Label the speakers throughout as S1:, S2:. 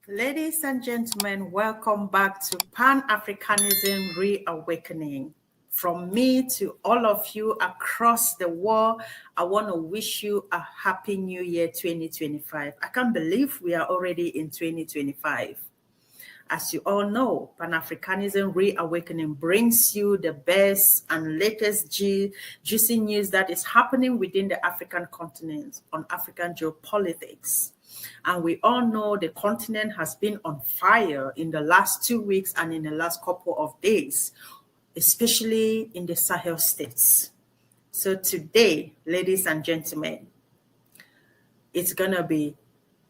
S1: Ladies and gentlemen, welcome back to Pan-Africanism Reawakening. From me to all of you across the world, I want to wish you a happy new year 2025. I can't believe we are already in 2025. As you all know, Pan-Africanism Reawakening brings you the best and latest juicy news that is happening within the African continent on African geopolitics. And we all know the continent has been on fire in the last 2 weeks and in the last couple of days, especially in the Sahel states. So today, ladies and gentlemen, it's going to be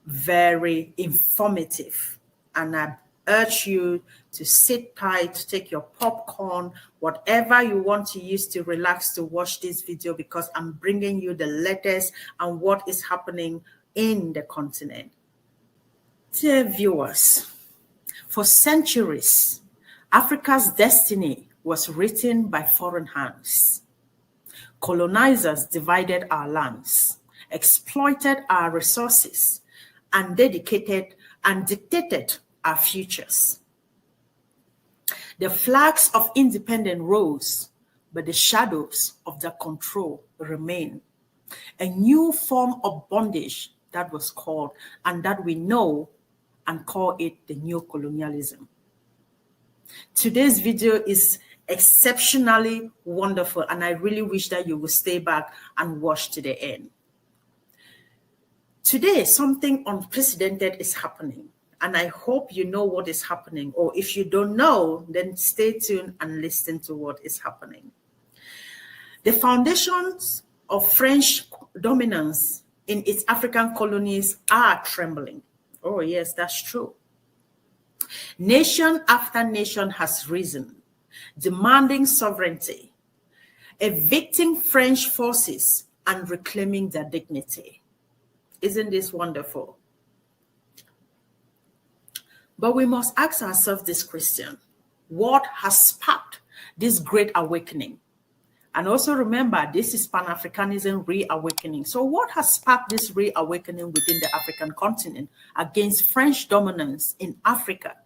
S1: very informative. And I urge you to sit tight, take your popcorn, whatever you want to use to relax to watch this video, because I'm bringing you the latest and what is happening in the continent. Dear viewers, for centuries, Africa's destiny was written by foreign hands. Colonizers divided our lands, exploited our resources, and dictated our futures. The flags of independence rose, but the shadows of their control remain. A new form of bondage that was called, and that we know and call it the Neocolonialism. Today's video is exceptionally wonderful, and I really wish that you will stay back and watch to the end. Today, something unprecedented is happening, and I hope you know what is happening, or if you don't know, then stay tuned and listen to what is happening. The foundations of French dominance in its African colonies are trembling. Oh, yes, that's true. Nation after nation has risen, demanding sovereignty, evicting French forces, and reclaiming their dignity. Isn't this wonderful? But we must ask ourselves this question: what has sparked this great awakening? And also remember, this is Pan-Africanism Reawakening. So what has sparked this reawakening within the African continent against French dominance in Africa?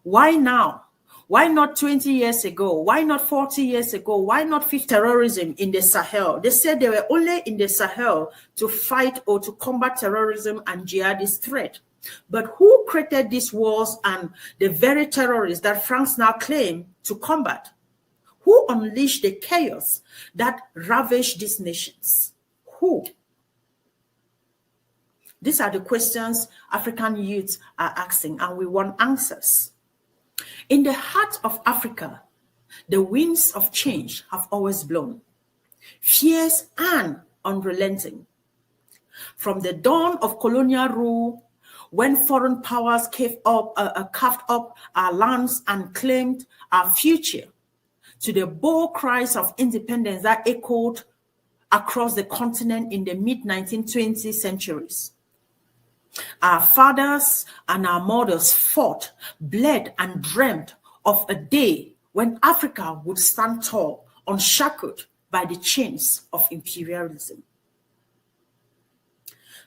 S1: Why now? Why not 20 years ago? Why not 40 years ago? Why not 50? Terrorism in the Sahel? They said they were only in the Sahel to fight or to combat terrorism and jihadist threat. But who created these wars and the very terrorists that France now claim to combat? Who unleashed the chaos that ravaged these nations? Who? These are the questions African youths are asking, and we want answers. In the heart of Africa, the winds of change have always blown, fierce and unrelenting. From the dawn of colonial rule, when foreign powers carved up our lands and claimed our future, to the bold cries of independence that echoed across the continent in the mid-1920th centuries. Our fathers and our mothers fought, bled, and dreamt of a day when Africa would stand tall, unshackled by the chains of imperialism.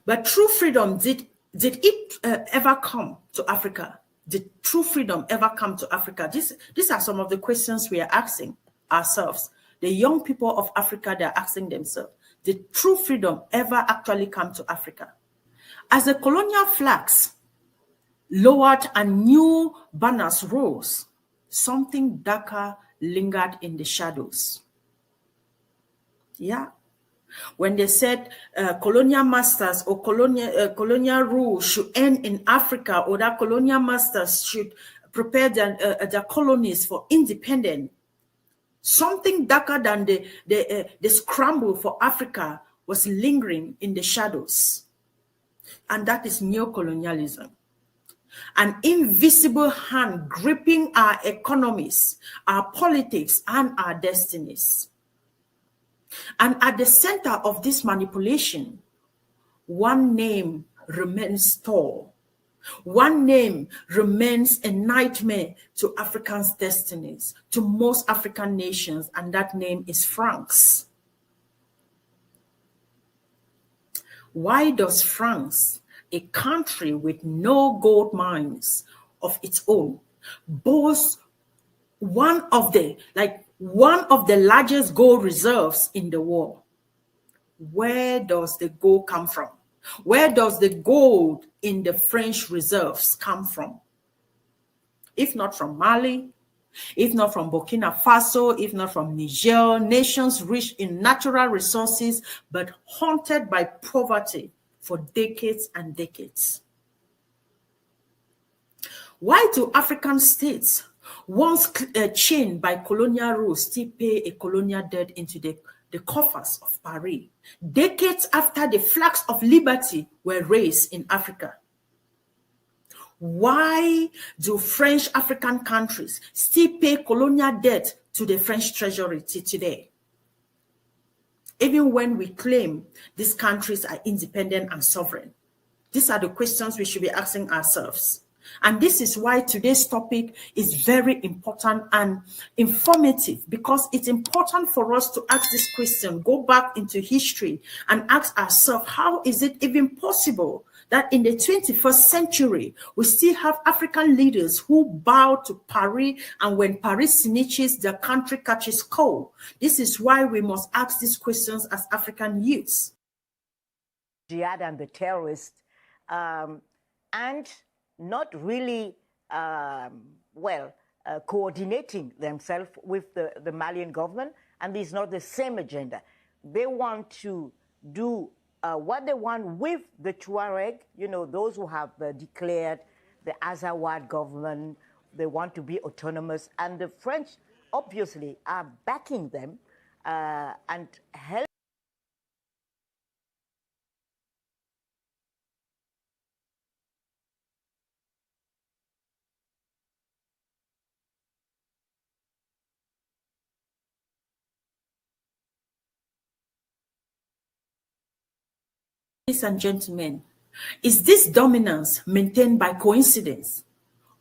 S1: But true freedom, did it ever come to Africa? Did true freedom ever come to Africa? These are some of the questions we are asking ourselves. The young people of Africa, they are asking themselves, did true freedom ever actually come to Africa? As the colonial flags lowered and new banners rose, something darker lingered in the shadows. Yeah. When they said colonial masters or colonial rule should end in Africa, or that colonial masters should prepare their colonies for independence, something darker than the scramble for Africa was lingering in the shadows. And that is neocolonialism. An invisible hand gripping our economies, our politics, and our destinies. And at the center of this manipulation, one name remains tall. One name remains a nightmare to Africans' destinies, to most African nations, and that name is France. Why does France a country with no gold mines of its own, boasts one of the largest gold reserves in the world. Where does the gold come from? Where does the gold in the French reserves come from? If not from Mali, if not from Burkina Faso, if not from Niger, nations rich in natural resources but haunted by poverty for decades and decades. Why do African states, once chained by colonial rule, still pay a colonial debt into the coffers of Paris, decades after the flags of liberty were raised in Africa? Why do French African countries still pay colonial debt to the French treasury till today? Even when we claim these countries are independent and sovereign, these are the questions we should be asking ourselves. And this is why today's topic is very important and informative, because it's important for us to ask this question, go back into history and ask ourselves, how is it even possible that in the 21st century, we still have African leaders who bow to Paris, and when Paris snitches, the country catches cold? This is why we must ask these questions as African youths.
S2: Jihad and the terrorists, and not really, coordinating themselves with the Malian government, and it's not the same agenda. They want to do what they want with the Tuareg, you know, those who have declared the Azawad government. They want to be autonomous, and the French obviously are backing them and helping.
S1: Ladies and gentlemen, is this dominance maintained by coincidence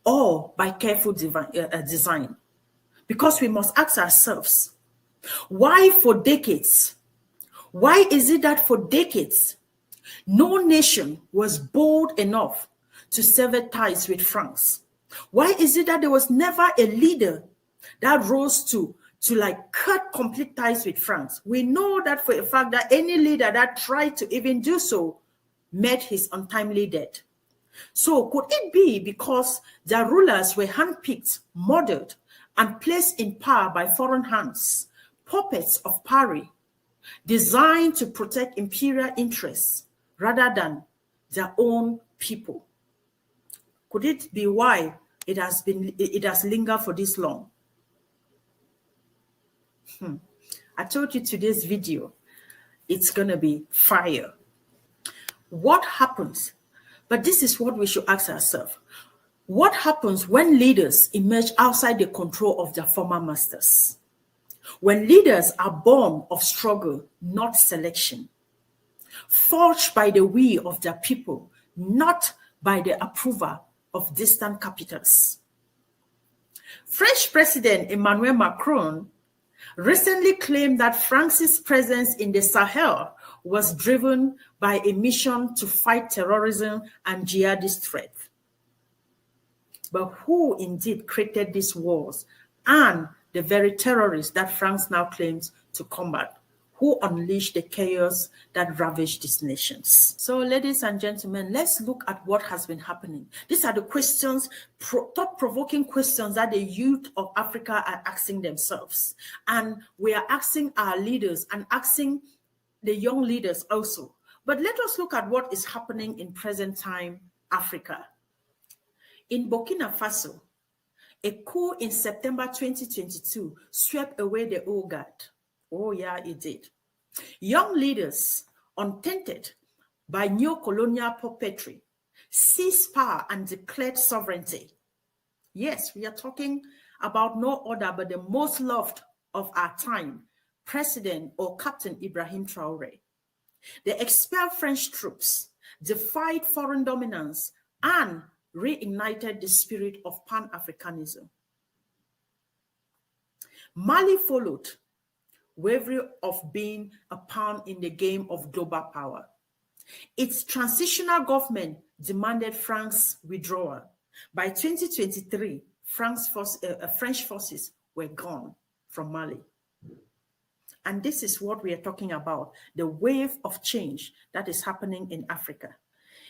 S1: or by careful design? Because we must ask ourselves, why for decades? Why is it that for decades, no nation was bold enough to sever ties with France? Why is it that there was never a leader that rose to cut complete ties with France? We know that for a fact that any leader that tried to even do so met his untimely death. So could it be because their rulers were handpicked, murdered, and placed in power by foreign hands, puppets of Paris, designed to protect imperial interests rather than their own people? Could it be why it has lingered for this long? I told you today's video, it's going to be fire. What happens? But this is what we should ask ourselves. What happens when leaders emerge outside the control of their former masters? When leaders are born of struggle, not selection, forged by the will of their people, not by the approval of distant capitals. French President Emmanuel Macron recently claimed that France's presence in the Sahel was driven by a mission to fight terrorism and jihadist threat. But who indeed created these wars and the very terrorists that France now claims to combat? Who unleashed the chaos that ravaged these nations? So, ladies and gentlemen, let's look at what has been happening. These are the questions, thought-provoking questions that the youth of Africa are asking themselves. And we are asking our leaders and asking the young leaders also. But let us look at what is happening in present time Africa. In Burkina Faso, a coup in September 2022 swept away the old guard. Oh yeah, it did. Young leaders, untainted by neocolonial puppetry, seized power and declared sovereignty. Yes, we are talking about no other but the most loved of our time, President or Captain Ibrahim Traoré. They expelled French troops, defied foreign dominance, and reignited the spirit of Pan-Africanism. Mali followed, wary of being a pawn in the game of global power. Its transitional government demanded France's withdrawal. By 2023, French forces were gone from Mali. And this is what we are talking about, the wave of change that is happening in Africa.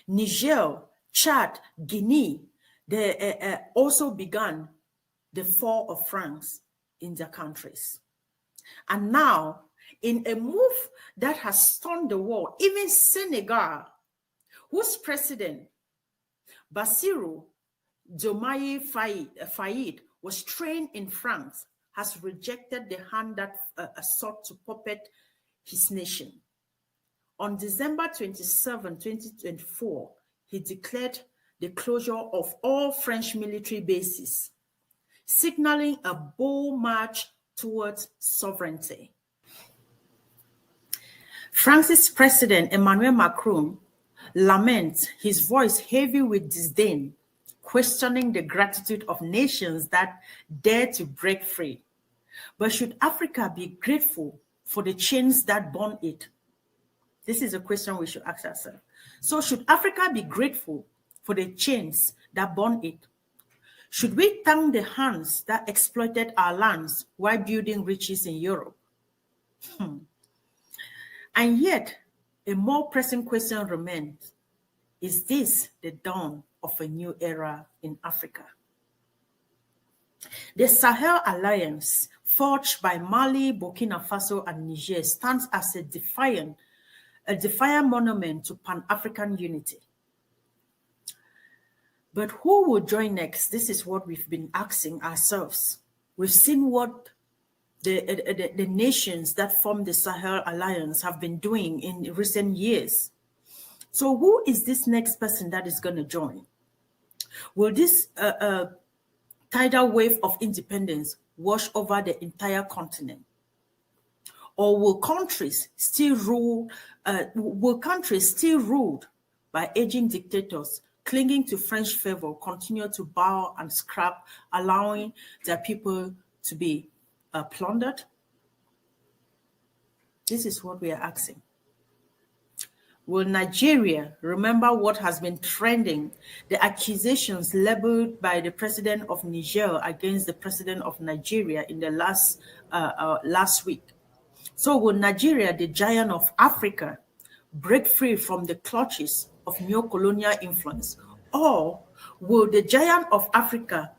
S1: Niger, Chad, Guinea, they also began the fall of France in their countries. And now, in a move that has stunned the world, even Senegal, whose president, Bassirou Diomaye Faye, was trained in France, has rejected the hand that sought to puppet his nation. On December 27, 2024, he declared the closure of all French military bases, signaling a bold march towards sovereignty. France's president, Emmanuel Macron, laments, his voice heavy with disdain, questioning the gratitude of nations that dare to break free. But should Africa be grateful for the chains that bond it? This is a question we should ask ourselves. So should Africa be grateful for the chains that bond it? Should we thank the hands that exploited our lands while building riches in Europe? And yet, a more pressing question remains. Is this the dawn of a new era in Africa? The Sahel Alliance, forged by Mali, Burkina Faso, and Niger, stands as a defiant monument to Pan-African unity. But who will join next? This is what we've been asking ourselves. We've seen what the nations that form the Sahel Alliance have been doing in recent years. So who is this next person that is going to join? Will this tidal wave of independence wash over the entire continent? Or will countries still ruled by aging dictators clinging to French favor continue to bow and scrap, allowing their people to be plundered? This is what we are asking. Will Nigeria remember what has been trending, the accusations leveled by the president of Niger against the president of Nigeria in the last week? So will Nigeria, the giant of Africa, break free from the clutches of neocolonial influence? Or will the giant of Africa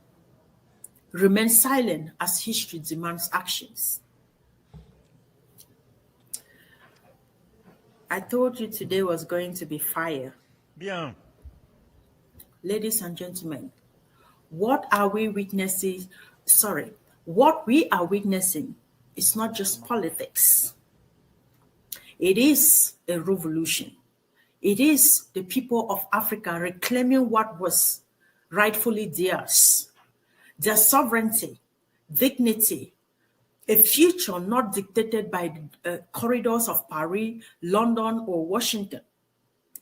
S1: remain silent as history demands actions? I told you today was going to be fire.
S3: Bien.
S1: Ladies and gentlemen, what we are witnessing is not just politics. It is a revolution. It is the people of Africa reclaiming what was rightfully theirs, their sovereignty, dignity, a future not dictated by the corridors of Paris, London, or Washington,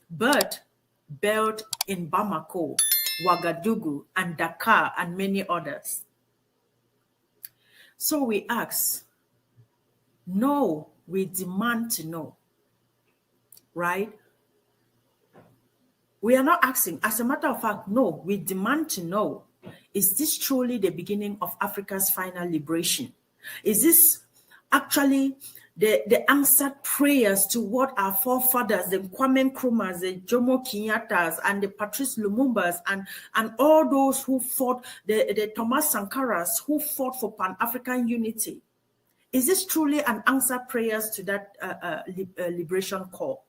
S1: but built in Bamako, Ouagadougou, and Dakar, and many others. So we ask, no, we demand to know, right? We are not asking. As a matter of fact, no, we demand to know, is this truly the beginning of Africa's final liberation? Is this actually the answered prayers to what our forefathers, the Kwame Nkrumahs, the Jomo Kenyattas, and the Patrice Lumumbas, and all those who fought, the Thomas Sankaras, who fought for Pan-African unity? Is this truly an answered prayers to that liberation call?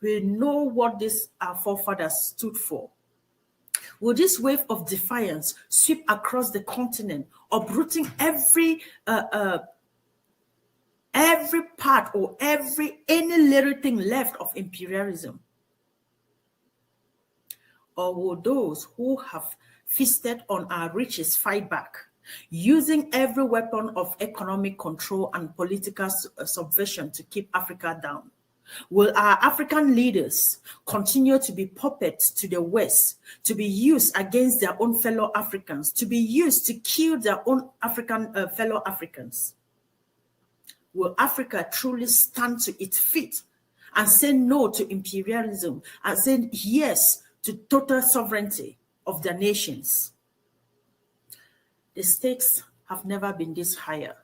S1: We know what these our forefathers stood for. Will this wave of defiance sweep across the continent, uprooting every part or any little thing left of imperialism? Or will those who have feasted on our riches fight back, using every weapon of economic control and political subversion to keep Africa down? Will our African leaders continue to be puppets to the West, to be used against their own fellow Africans, to be used to kill their own fellow Africans? Will Africa truly stand to its feet and say no to imperialism and say yes to total sovereignty of their nations. The stakes have never been this higher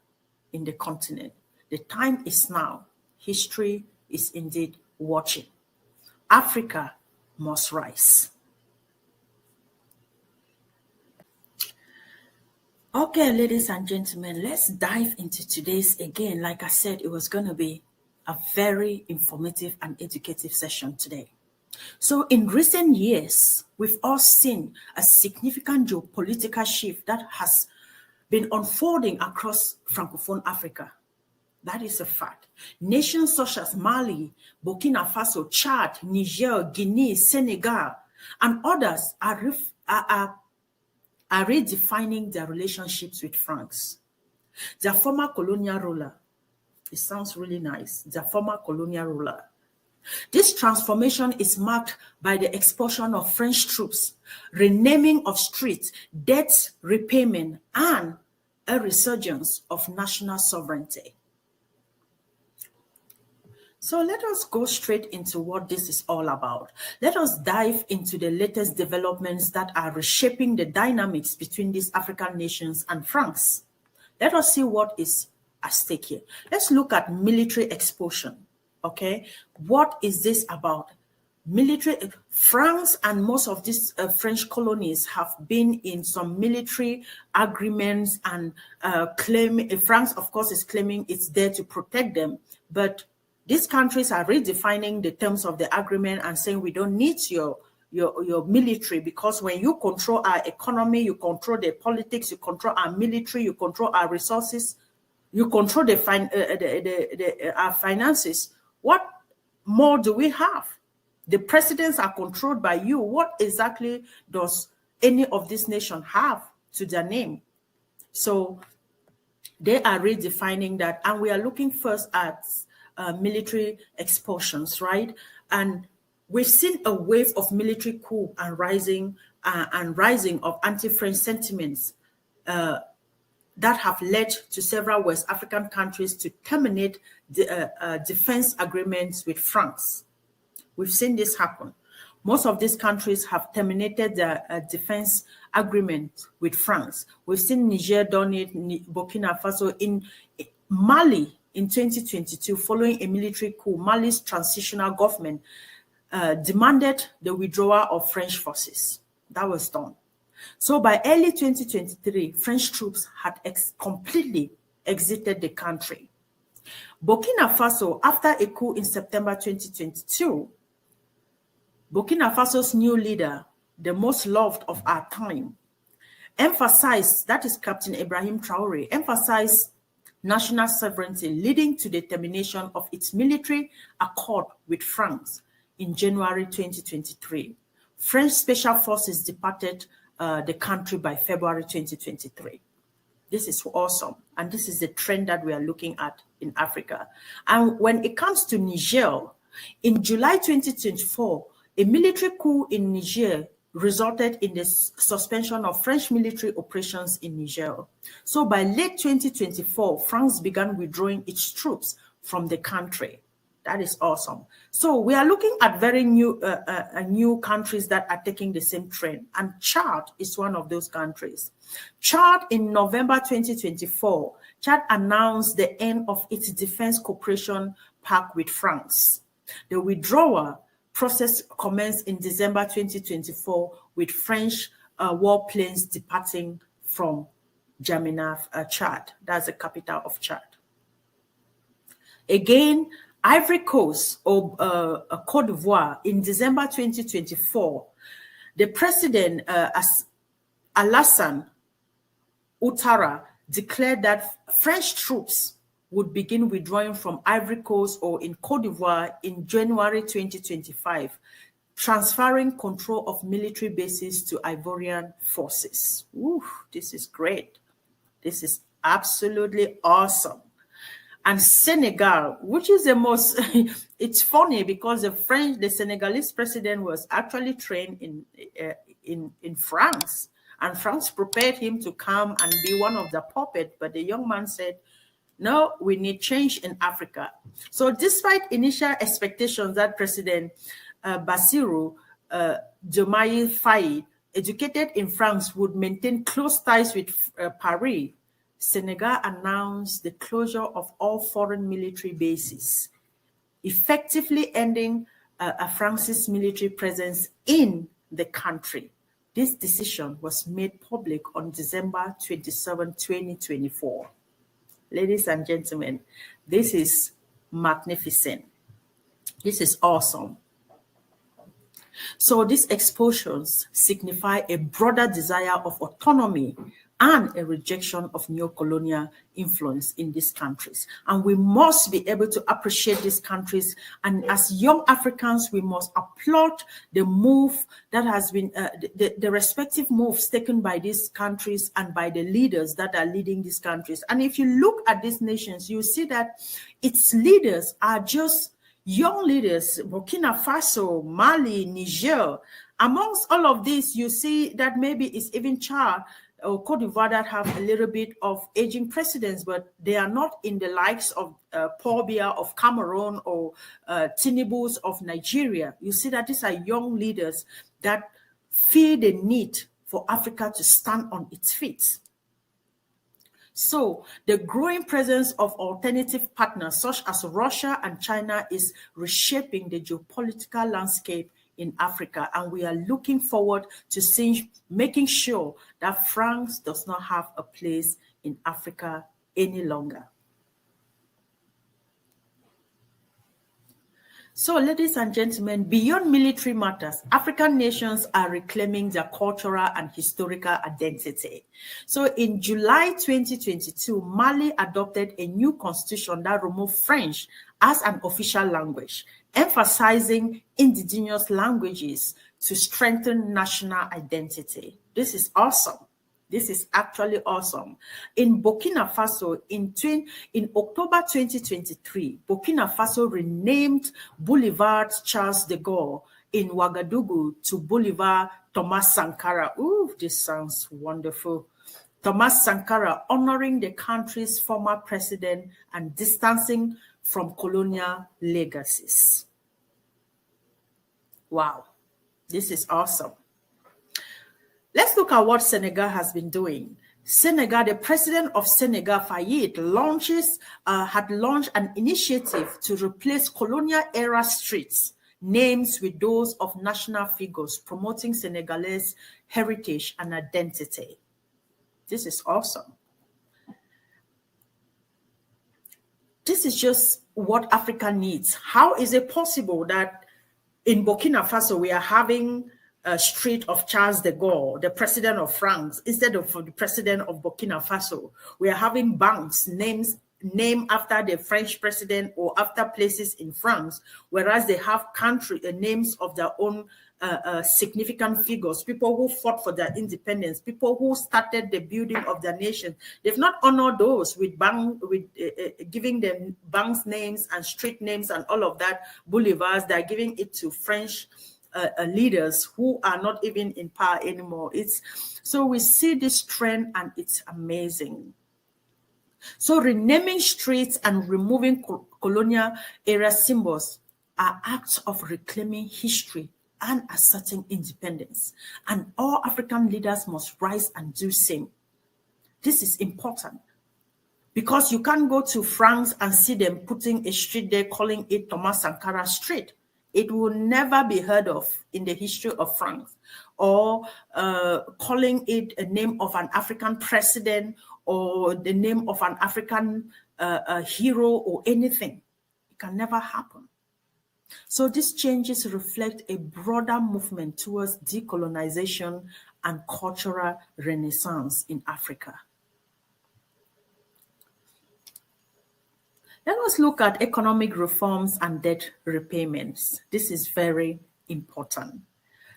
S1: in the continent. The time is now. History is indeed watching. Africa must rise. Okay, ladies and gentlemen, let's dive into today's again. Like I said, it was going to be a very informative and educative session today. So in recent years, we've all seen a significant geopolitical shift that has been unfolding across Francophone Africa. That is a fact. Nations such as Mali, Burkina Faso, Chad, Niger, Guinea, Senegal, and others are redefining their relationships with France. Their former colonial ruler, it sounds really nice, their former colonial ruler. This transformation is marked by the expulsion of French troops, renaming of streets, debt repayment, and a resurgence of national sovereignty. So let us go straight into what this is all about. Let us dive into the latest developments that are reshaping the dynamics between these African nations and France. Let us see what is at stake here. Let's look at military expulsion. Okay, what is this about? Military, France and most of these French colonies have been in some military agreements and France, of course, is claiming it's there to protect them. But these countries are redefining the terms of the agreement and saying we don't need your military, because when you control our economy, you control the politics, you control our military, you control our resources, you control our finances. What more do we have? The presidents are controlled by you. What exactly does any of these nations have to their name? So they are redefining that. And we are looking first at military expulsions, right? And we've seen a wave of military coup and rising of anti-French sentiments that have led to several West African countries to terminate the defense agreements with France. We've seen this happen. Most of these countries have terminated their defense agreement with France. We've seen Niger done it, Burkina Faso, in Mali in 2022, following a military coup. Mali's transitional government demanded the withdrawal of French forces. That was done. So by early 2023, French troops had completely exited the country. Burkina Faso, after a coup in September 2022, Burkina Faso's new leader, the most loved of our time, emphasized, that is Captain Ibrahim Traoré, emphasized national sovereignty, leading to the termination of its military accord with France in January 2023. French special forces departed the country by February 2023. This is awesome. And this is the trend that we are looking at in Africa. And when it comes to Niger, in July 2024, a military coup in Niger resulted in the suspension of French military operations in Niger. So by late 2024, France began withdrawing its troops from the country. That is awesome. So we are looking at very new countries that are taking the same trend. And Chad is one of those countries. Chad, in November 2024, Chad announced the end of its defense cooperation pact with France. The withdrawal process commenced in December 2024 with French warplanes departing from N'Djamena, Chad. That's the capital of Chad. Again, Ivory Coast or Côte d'Ivoire, in December 2024, the president, Alassane Ouattara, declared that French troops would begin withdrawing from Ivory Coast or in Côte d'Ivoire in January 2025, transferring control of military bases to Ivorian forces. Ooh, this is great. This is absolutely awesome. And Senegal, which is the most, it's funny because the Senegalese president was actually trained in France, and France prepared him to come and be one of the puppets. But the young man said, No, we need change in Africa. So despite initial expectations that President Bassirou Diomaye Faye, educated in France, would maintain close ties with Paris, Senegal announced the closure of all foreign military bases, effectively ending France's military presence in the country. This decision was made public on December 27, 2024. Ladies and gentlemen, this is magnificent. This is awesome. So these expulsions signify a broader desire of autonomy and a rejection of neocolonial influence in these countries. And we must be able to appreciate these countries. And as young Africans, we must applaud the move that has been, the respective moves taken by these countries and by the leaders that are leading these countries. And if you look at these nations, you see that its leaders are just young leaders, Burkina Faso, Mali, Niger. Amongst all of this, you see that maybe it's even Chad or Cote d'Ivoire that have a little bit of aging presidents, but they are not in the likes of Paul Biya of Cameroon or Tinubu's of Nigeria. You see that these are young leaders that feel the need for Africa to stand on its feet. So the growing presence of alternative partners such as Russia and China is reshaping the geopolitical landscape in Africa, and we are looking forward to making sure that France does not have a place in Africa any longer. So, ladies and gentlemen, beyond military matters, African nations are reclaiming their cultural and historical identity. So, in July 2022, Mali adopted a new constitution that removed French as an official language, emphasizing indigenous languages to strengthen national identity. This is awesome. This is actually awesome. In Burkina Faso, in October 2023, Burkina Faso renamed Boulevard Charles de Gaulle in Ouagadougou to Boulevard Thomas Sankara. Ooh, this sounds wonderful. Thomas Sankara, honoring the country's former president and distancing from colonial legacies. Wow, this is awesome. Let's look at what Senegal has been doing. Senegal, the president of Senegal, Faye, had launched an initiative to replace colonial-era streets names with those of national figures, promoting Senegalese heritage and identity. This is awesome. This is just what Africa needs. How is it possible that in Burkina Faso we are having a street of Charles de Gaulle, the president of France, instead of the president of Burkina Faso? We are having banks named after the French president or after places in France, whereas they have country names of their own significant figures, people who fought for their independence, people who started the building of their nation. They've not honored those with giving them banks names and street names and all of that, boulevards. They're giving it to French leaders who are not even in power anymore. So we see this trend and it's amazing. So renaming streets and removing colonial era symbols are acts of reclaiming history and asserting independence. And all African leaders must rise and do same. This is important because you can't go to France and see them putting a street there calling it Thomas Sankara Street. It will never be heard of in the history of France, or calling it a name of an African president or the name of an African hero or anything. It can never happen. So these changes reflect a broader movement towards decolonization and cultural renaissance in Africa. Let us look at economic reforms and debt repayments. This is very important.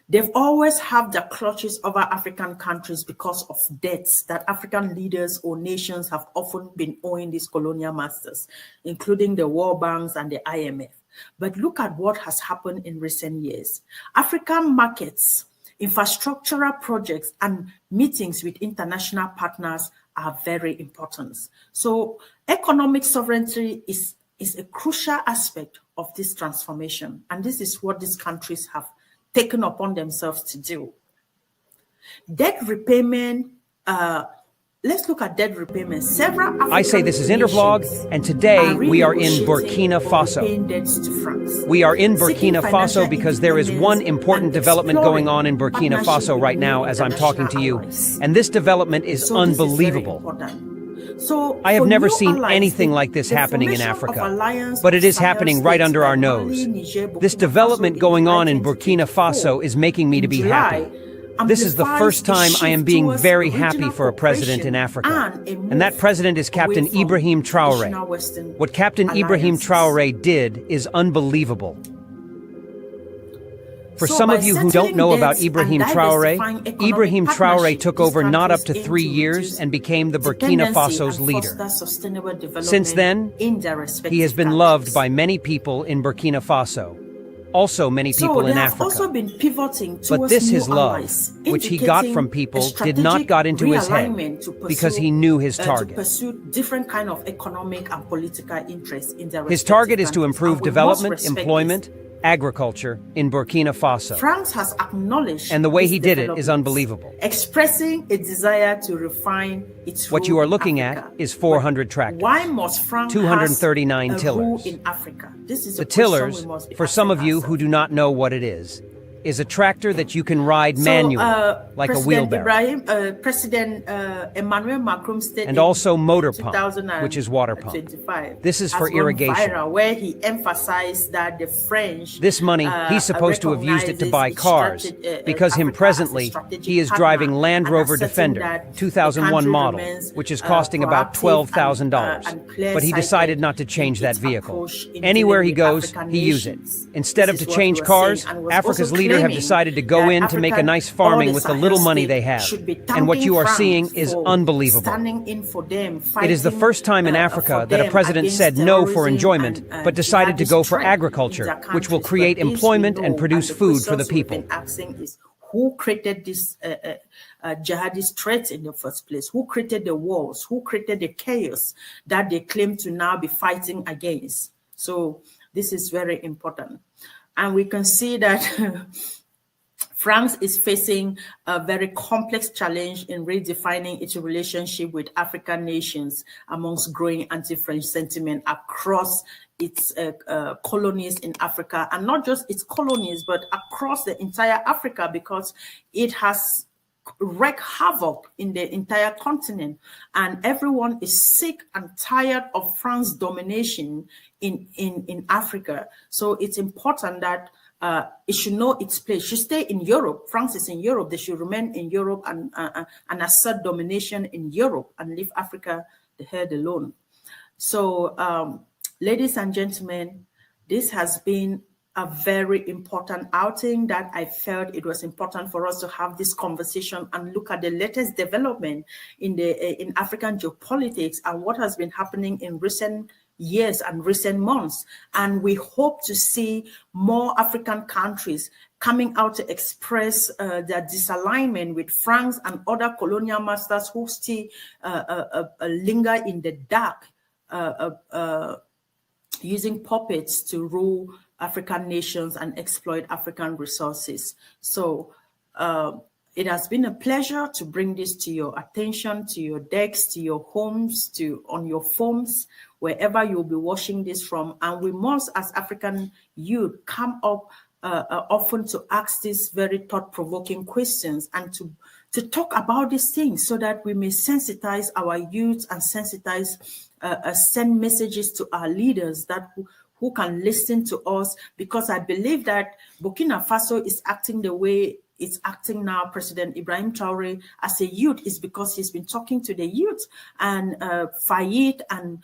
S1: They've always had their clutches over African countries because of debts that African leaders or nations have often been owing these colonial masters, including the World Banks and the IMF. But look at what has happened in recent years. African markets, infrastructural projects, and meetings with international partners are very important. So economic sovereignty is a crucial aspect of this transformation. And this is what these countries have taken upon themselves to do. Debt repayment, let's look at debt repayment. Several African
S3: I say this is Intervlog, and today we are in Burkina Faso. We are in Burkina Faso because there is one important development going on in Burkina Faso right now as I'm talking to you, and this development is unbelievable. I have never seen anything like this happening in Africa, but it is happening right under our nose. This development going on in Burkina Faso is making me to be happy. This is the first time I am being very happy for a president in Africa, and that president is Captain Ibrahim Traoré. What Captain Ibrahim Traoré did is unbelievable. For some of you who don't know about Ibrahim Traoré, Ibrahim Traoré took over not up to 3 years and became the Burkina Faso's leader. Since then, he has been loved by many people in Burkina Faso. Also many people in Africa. But this his love, which he got from people, did not got into his head because he knew his target. His target is to improve development, employment, agriculture in Burkina Faso.
S1: France has acknowledged,
S3: and the way he did it is unbelievable.
S1: Expressing a desire to refine its
S3: What you are looking at is 400 tractors,
S1: why must France
S3: 239
S1: have a
S3: tillers.
S1: rule in Africa? This is
S3: the tillers, for some of you who do not know what it is a tractor that you can ride manually, like a wheelbarrow.
S1: President Emmanuel Macron stated,
S3: and also motor pump, which is water pump. This is for irrigation.
S1: Viral, where he emphasized that the French,
S3: this money, he's supposed to have used it to buy cars, because presently, he is driving Land Rover Defender, 2001 model, which is costing about $12,000. But he decided not to change that vehicle. Anywhere he goes, he uses it. Instead of to change cars, Africa's leader have decided to go in to make a nice farming with the little money they have. And what you are seeing is unbelievable. It is the first time in Africa that a president said no for enjoyment, but decided to go for agriculture, which will create employment and produce food for the people.
S1: Who created this jihadist threat in the first place? Who created the wars? Who created the chaos that they claim to now be fighting against? So this is very important. And we can see that France is facing a very complex challenge in redefining its relationship with African nations amongst growing anti-French sentiment across its colonies in Africa, and not just its colonies, but across the entire Africa, because it has wreaked havoc in the entire continent, and everyone is sick and tired of France's domination in Africa. So it's important that it should know its place. It should stay in Europe. France is in Europe. They should remain in Europe and assert domination in Europe and leave Africa the head alone. So, ladies and gentlemen, this has been a very important outing that I felt it was important for us to have this conversation and look at the latest development in African geopolitics and what has been happening in recent years and recent months. And we hope to see more African countries coming out to express their disalignment with France and other colonial masters who still linger in the dark, using puppets to rule African nations and exploit African resources. So it has been a pleasure to bring this to your attention, to your decks, to your homes, on your phones, wherever you'll be watching this from. And we must, as African youth, come up often to ask these very thought-provoking questions and to talk about these things so that we may sensitize our youth and send messages to our leaders that who can listen to us, because I believe that Burkina Faso is acting the way it's acting now. President Ibrahim Traoré, as a youth, is because he's been talking to the youth, and Fayed and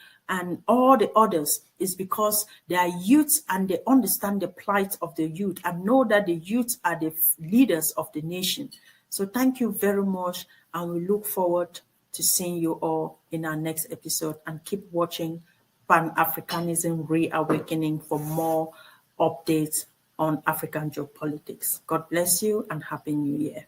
S1: all the others is because they are youths and they understand the plight of the youth and know that the youth are the leaders of the nation. So thank you very much, and we look forward to seeing you all in our next episode, and keep watching Pan-Africanism Reawakening for more updates on African geopolitics. God bless you and Happy New Year.